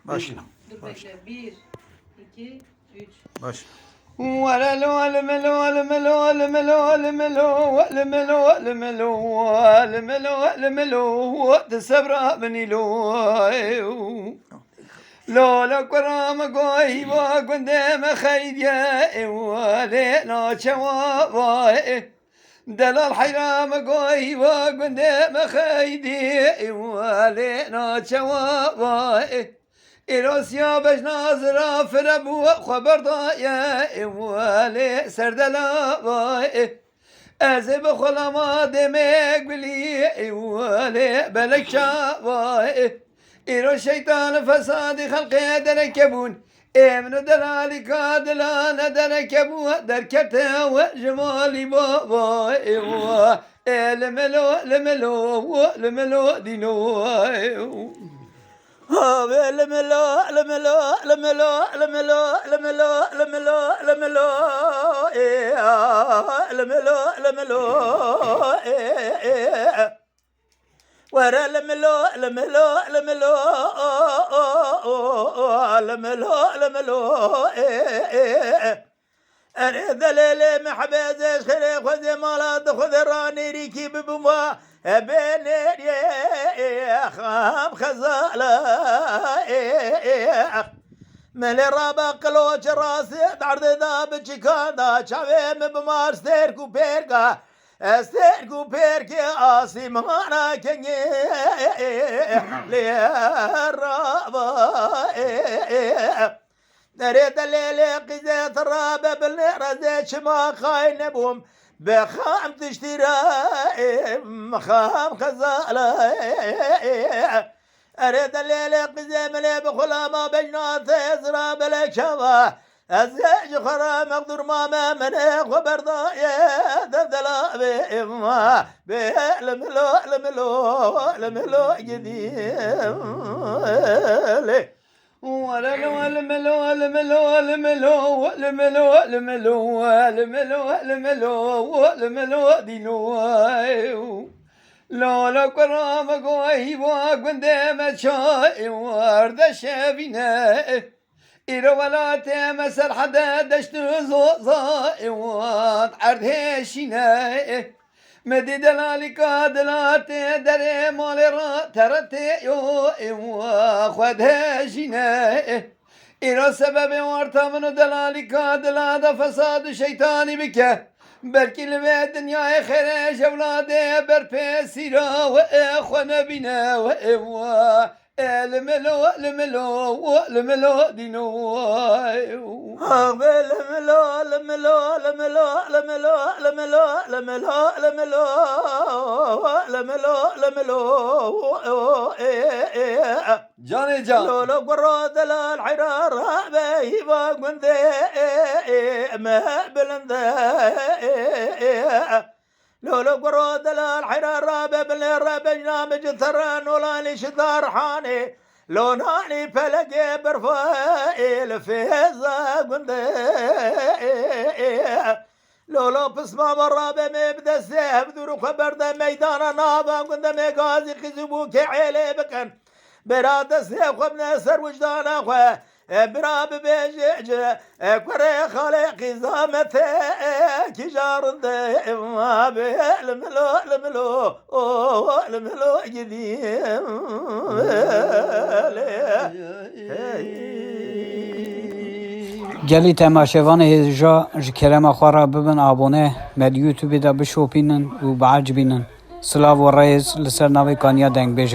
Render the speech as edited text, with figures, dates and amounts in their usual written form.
Başla. Dur bekle. 1, 2, 3. Başla. ولملو ولملو ولملو ولملو ولملو ولملو ولملو ولملو ولملو تسبر بني لو لولا كرام قوي وقدام خيديا ولينا شوا دلال حرام قوي وقدام خيدي ولينا شوا إيروسيا باش ناظرة فربو خبر ضايا إوالي سردلا باي أزب خلما دمك بلي إوالي بلك شاباي إيرو الشيطان فساد خلقي دركبون إمن دلالي كادلان دركبو دركته وجمالي بابا إوا الملو الملو الملو دينو لملو لملو لملو لملو لملو لملو لملو لملو لملو ورا لملو لملو لملو لملو لملو أنا ذليل محبز خير خذ مالات خذ راني ريكي ببما بين خام خزالة من رابع قلوش راسي بعرض ذا بشكان ذا شاويم بمار ستيركو بيركا ستيركو بيركي آسي مانا كني لرابع نريد الليلة قزيت الرابع بالنرزة شما خاين بوم بخام تشتري مخام خزالة أريد الليلة قزيم لي بخلامة بجنات يزرى بلك شوا الزيج خرا مقدر ما من خبر ضايا دذلا بإما بلملو لملو لملو قديم ولملو ولملو ولملو ولملو ولملو ولملو ولملو ولملو دينو لولا كرام قوي وقدام شاي ورد شابنا إلى ولا تمسر حدا دشت زوزا وعرض هشينا مدي دلالك دلات دري مال را ترتي يو خد هشينا إلى سبب ورطة من دلالك دلات فساد شيطاني بك بلكي لما الدنيا خير أولادي بربسيرا وإخوانا بنا وإخوا الملو الملو الملو دينو الملو الملو الملو الملو الملو الملو الملو الملو الملو جاني جان لولو قرود الحرار بيبا قندي ما بلندي لولو قرود الحرار بلربجنا مجثران ولاني شدار حاني لوناني فلقي برفائل فيزا قندي لولو بسما برا بمبدا السيف ذرو خبر دا ميدان نابا قند ميقازي خزبوك عيلي بكن براد السيف خبنا سر وجدان اخوة براب بيجيج كوري خالقي زامته كجارن ما بالملو الملو الملو قديم گلی تماشاوان هجا جکرم خوارا ببن آبونه مد یوتیوب دا بشوپینن و بعج بینن سلاو و رئیس لسر ناوی کانیا دنگ بیجا